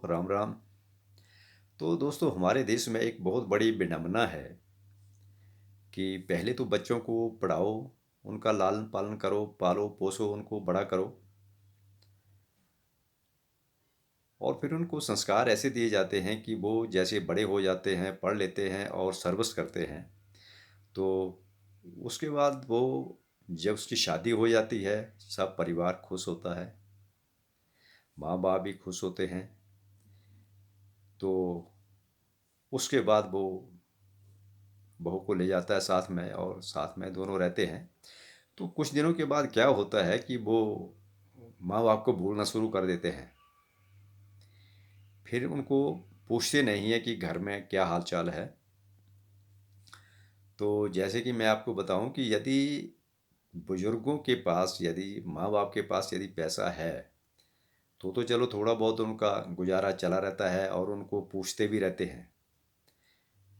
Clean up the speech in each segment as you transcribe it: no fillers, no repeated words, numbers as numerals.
राम राम। तो दोस्तों, हमारे देश में एक बहुत बड़ी विडंबना है कि पहले तो बच्चों को पढ़ाओ, उनका लालन पालन करो, पालो पोसो, उनको बड़ा करो, और फिर उनको संस्कार ऐसे दिए जाते हैं कि वो जैसे बड़े हो जाते हैं, पढ़ लेते हैं और सर्विस करते हैं। तो उसके बाद वो, जब उसकी शादी हो जाती है, सब परिवार खुश होता है, माँ बाप भी खुश होते हैं। तो उसके बाद वो बहू को ले जाता है साथ में, और साथ में दोनों रहते हैं। तो कुछ दिनों के बाद क्या होता है कि वो माँ बाप को भूलना शुरू कर देते हैं। फिर उनको पूछते नहीं है कि घर में क्या हाल चाल है। तो जैसे कि मैं आपको बताऊं कि यदि बुजुर्गों के पास, यदि माँ बाप के पास यदि पैसा है, तो चलो थोड़ा बहुत उनका गुजारा चला रहता है, और उनको पूछते भी रहते हैं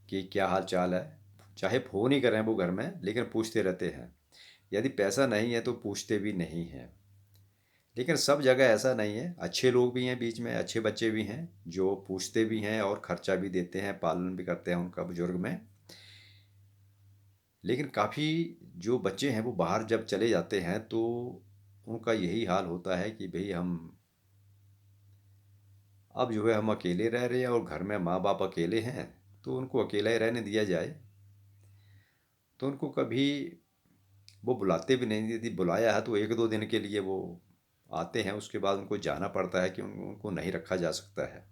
कि क्या हाल चाल है। चाहे फ़ोन ही करें वो घर में, लेकिन पूछते रहते हैं। यदि पैसा नहीं है तो पूछते भी नहीं हैं। लेकिन सब जगह ऐसा नहीं है, अच्छे लोग भी हैं बीच में, अच्छे बच्चे भी हैं जो पूछते भी हैं और खर्चा भी देते हैं, पालन भी करते हैं उनका बुजुर्ग में। लेकिन काफ़ी जो बच्चे हैं वो बाहर जब चले जाते हैं तो उनका यही हाल होता है कि भाई हम अब जो है हम अकेले रह रहे हैं, और घर में माँ बाप अकेले हैं, तो उनको अकेला ही रहने दिया जाए। तो उनको कभी वो बुलाते भी नहीं, यदि बुलाया है तो एक दो दिन के लिए वो आते हैं, उसके बाद उनको जाना पड़ता है कि उनको नहीं रखा जा सकता है।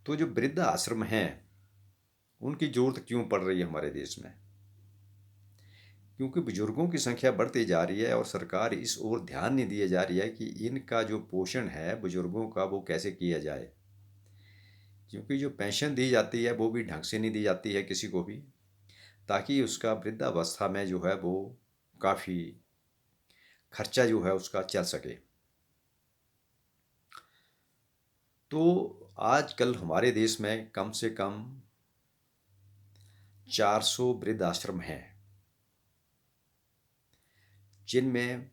तो जो वृद्ध आश्रम हैं, उनकी ज़रूरत क्यों पड़ रही है हमारे देश में? क्योंकि बुजुर्गों की संख्या बढ़ती जा रही है, और सरकार इस ओर ध्यान नहीं दिया जा रही है कि इनका जो पोषण है बुजुर्गों का, वो कैसे किया जाए। क्योंकि जो पेंशन दी जाती है वो भी ढंग से नहीं दी जाती है किसी को भी, ताकि उसका वृद्धावस्था में जो है वो काफ़ी खर्चा जो है उसका चल सके। तो आजकल हमारे देश में कम से कम 400 वृद्ध आश्रम हैं, जिनमें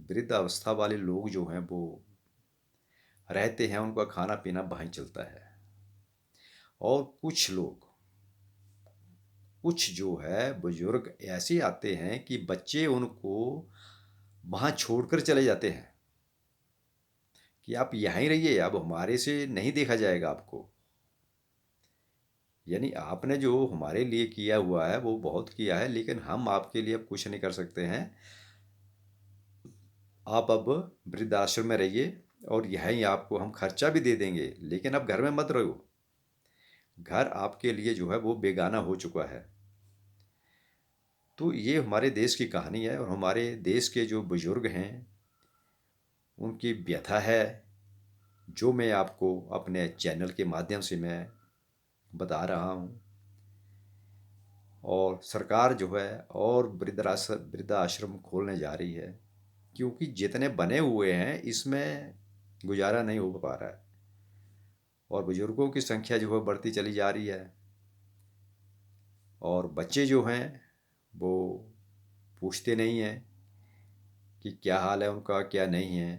वृद्धावस्था वाले लोग जो हैं वो रहते हैं, उनका खाना पीना वहीं चलता है। और कुछ लोग, कुछ जो है बुजुर्ग ऐसे आते हैं कि बच्चे उनको वहाँ छोड़कर चले जाते हैं कि आप यहीं रहिए, अब हमारे से नहीं देखा जाएगा आपको। यानी आपने जो हमारे लिए किया हुआ है वो बहुत किया है, लेकिन हम आपके लिए अब कुछ नहीं कर सकते हैं। आप अब वृद्धाश्रम में रहिए, और यहीं आपको हम खर्चा भी दे देंगे, लेकिन अब घर में मत रहो। घर आपके लिए जो है वो बेगाना हो चुका है। तो ये हमारे देश की कहानी है, और हमारे देश के जो बुजुर्ग हैं उनकी व्यथा है, जो मैं आपको अपने चैनल के माध्यम से मैं बता रहा हूँ। और सरकार जो है और वृद्धाश्रम खोलने जा रही है, क्योंकि जितने बने हुए हैं इसमें गुजारा नहीं हो पा रहा है, और बुजुर्गों की संख्या जो है बढ़ती चली जा रही है। और बच्चे जो हैं वो पूछते नहीं हैं कि क्या हाल है उनका, क्या नहीं है।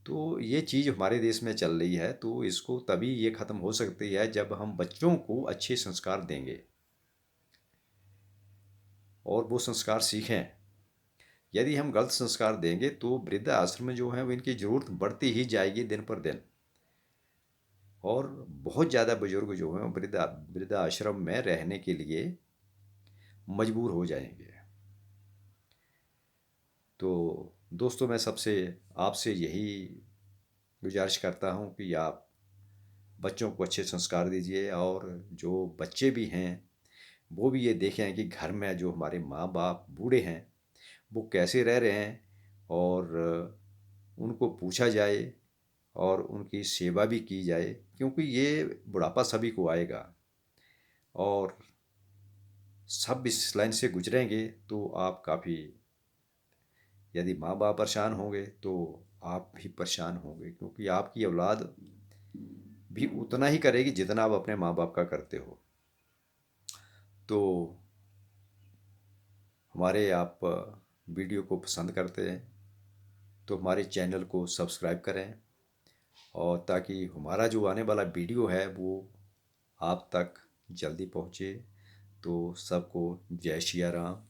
तो ये चीज़ हमारे देश में चल रही है, तो इसको तभी ये ख़त्म हो सकती है जब हम बच्चों को अच्छे संस्कार देंगे और वो संस्कार सीखें। यदि हम गलत संस्कार देंगे तो वृद्ध आश्रम में जो है वो इनकी ज़रूरत बढ़ती ही जाएगी दिन पर दिन, और बहुत ज़्यादा बुजुर्ग जो हैं वृद्धाश्रम में रहने के लिए मजबूर हो जाएंगे। तो दोस्तों, मैं सबसे आपसे यही गुजारिश करता हूँ कि आप बच्चों को अच्छे संस्कार दीजिए, और जो बच्चे भी हैं वो भी ये देखें कि घर में जो हमारे माँ बाप बूढ़े हैं वो कैसे रह रहे हैं, और उनको पूछा जाए और उनकी सेवा भी की जाए, क्योंकि ये बुढ़ापा सभी को आएगा, और सब इस लाइन से गुजरेंगे तो आप काफ़ी, यदि माँ बाप परेशान होंगे तो आप भी परेशान होंगे, क्योंकि आपकी औलाद भी उतना ही करेगी जितना आप अपने माँ बाप का करते हो। तो हमारे आप वीडियो को पसंद करते हैं तो हमारे चैनल को सब्सक्राइब करें, और ताकि हमारा जो आने वाला वीडियो है वो आप तक जल्दी पहुँचे। तो सबको जय सिया राम।